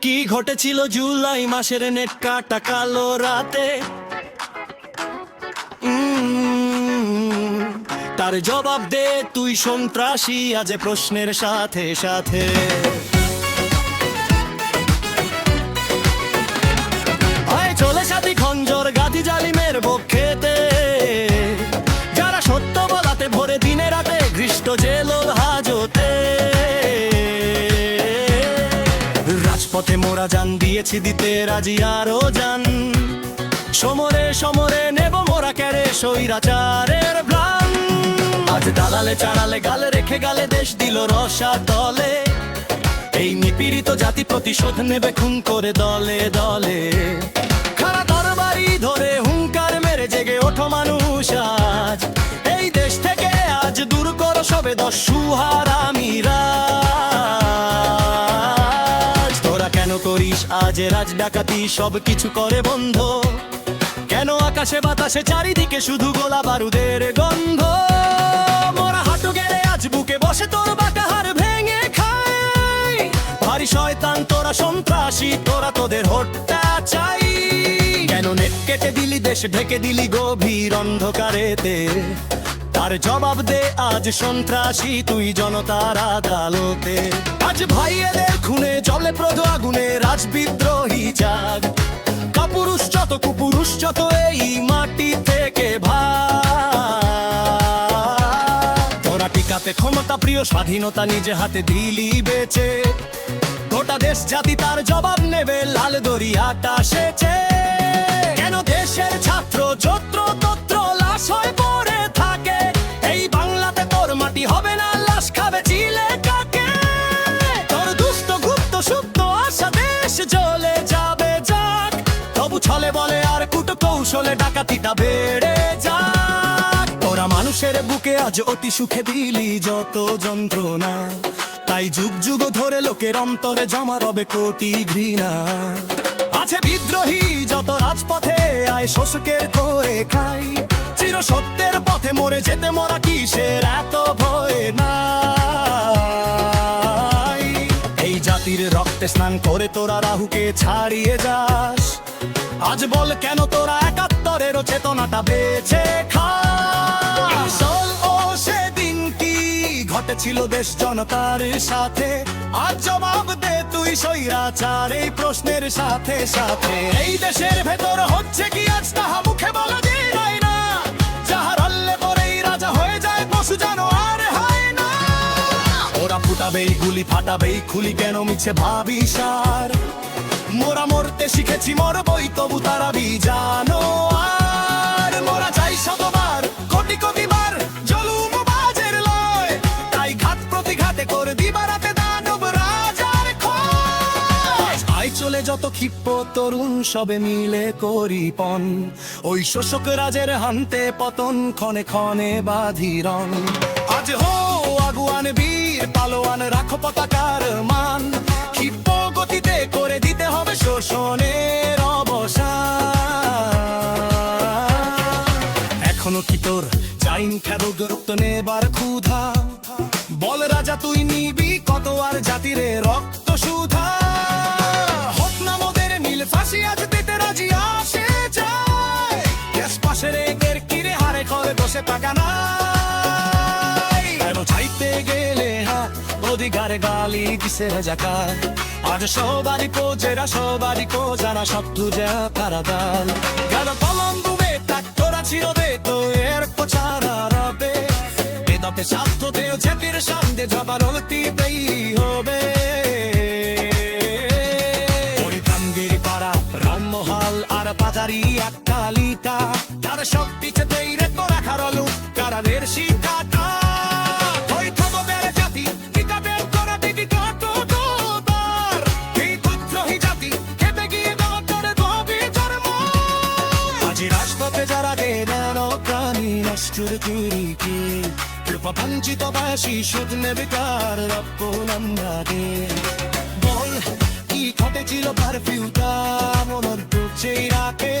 কি ঘটেছিল জুলাই মাসের নেট কাটা কালো রাতে? তার জবাব দে তুই সন্ত্রাসী আজ প্রশ্নের সাথে সাথে। চলে সাথী খঞ্জর গাঁথি জালিমের বক্ষেতে, যারা সত্য বলাতে ভরে দিনে রাতে ঘৃষ্ট জেলর হাজতে। রাজপথে মোরা জান দিয়েছি দিতে রাজি আরো জান, সমরে সমরে নেব মোরা কেড়ে স্বৈরাচারের প্রাণ। আজ দালালে চালালে গালে রেখে গালে দেশ দিল রসা তলে, এই নিপীড়িত জাতি প্রতিশোধ নেবে খুন করে দলে দলে। খাড়া তরবারি ধরে হুঙ্কার মেরে জেগে ওঠো মানুষ আজ, এই দেশ থেকে আজ দূর করো সবে দস্যু হারামিরা। তোরা কেন করিস আজ রাজ ডাকাতি, সব কিছু করে বন্ধ? কেন আকাশে বাতাসে চারিদিকে শুধু গোলা বারুদের গন্ধ? মোরা হাঁটু গেড়ে আজ বুকে বসে তোর বাঁকা হাড় ভেঙে খায়। ভারী শয়তান তোরা সন্ত্রাসী, তোরা তোদের হত্যা চাই। কেন নেট কেটে দিলি দেশ ঢেকে দিলি গভীর অন্ধকারেতে? তার জবাব দে আজ সন্ত্রাসী তুই জনতার আদালতে। আজ ভাইয়েদের খুনে জলে প্রদ আগুনে রাজবিদ্রোহী জাগ, কাপুরুষ যত কুপুরুষ যত এই মাটি থেকে ভাগ। তোরা টিকাতে ক্ষমতা প্রিয় স্বাধীনতা নিজে হাতে দিলি বেচে, গোটা দেশ জাতি তার জবাব নেবে লাল দরিয়াটা সেচে। কেন দেশের ছাত্র যত্র তত্র লাশ হয়ে পড়ে থাকে? এই বাংলাতে তোর মাটি হবে না, লাশ খাবে চিলে কাকে? তোর দুষ্ট গুপ্ত সুপ্ত আশা দেশ জ্বলে যাবে যাক, তবু ছলে বলে আর কুটো কৌশলে ডাকাতিটা বেড়ে যাক। তোরা মানুষের বুকে আজ অতি সুখে দিলি যত যন্ত্রণা, তাই যুগ যুগ ধরে লোকের অন্তরে জমা রবে কোটি ঘৃণা। আছে বিদ্রোহী যত রাজপথে আয় শোষকের করে খাই, চির সত্যের পথে মরে যেতে মোরা কিসের এত ভয় নাই? এই জাতির রক্তে স্নান করে তোরা রাহুকে ছাড়িয়ে যাস, আজ বল কেন তোরা একাত্তরেরও চেতনাটা বেঁচে খাস? ও সেদিন কি ঘটেছিল দেশ জনতার সাথে? আজ জবাব দে তুই স্বৈরাচার এই প্রশ্নের সাথে সাথে। এই দেশের ভেতর হচ্ছে কি আজ তাহা মুখে বলা যায় না? যাহার হল্লে পরেই রাজা হয়ে যায় পশু জানোয়ার হয় না। ওরা ফুটাবেই গুলি ফাটাবেই খুলি, কেন মিছে ভাবিস আর? মোরা মরতে শিখেছি মরবই তবু তারা জানো আর। মোরা চাই শতবার কোটি কোটি বার জলুম বাজের লয়, তাই ঘাত প্রতিঘাতে করে দিবারাতে দানব রাজার খোঁজ। আই চলে যত ক্ষিপ্ত তরুণ সবে মিলে করি পণ, ওই শোষক রাজের হান্তে পতন ক্ষণে ক্ষণে বাধিরণ। আজ হো আগুয়ান বীর পালোয়ান রাখো পতাকার মান, ক্ষিপ্ত গতিতে করে দিতে হবে শোষণের অবসান। এখনো কি তোর চাইন খেলো গুরুত্ব নেবার ক্ষুধা? বল রাজা তুই নিবি কত আর জাতিরে রক্ত সুধা? হোক না মোদের নীল ফাঁসি আজ দিতে রাজি আসে যায়, দেশ পাশের একের কিরে হারে করে বসে টাকা নাই। কেন চাইতে গেলে হাত অধিকারে গালি দিছে রাজাকার? আজ সবারই পোজেরা সবারই কোজানা সব তুজা কারাগাল। গেল কলম ডুবে তাক তোরা চিরদে তো এর পোছারা রবে, বেদতে স্বার্থতেও জাতির সামনে জবার অতীতেই হবে। পরিত্রাণগিরি পাড়া রামমহাল আর বাজারি একটা লিটা, তার সব পিছেতেই রেখো রাখার আলু কারাদের শিকাটা। যারা দেন প্রাণী নষ্টের কিরিকি, কৃপাভাঞ্চিত বাসী সুদ নেবে কার রপ্পনান্দাকে। বল কি ঘটেছিল কারফিউটা মনের বুঝেই রাখে?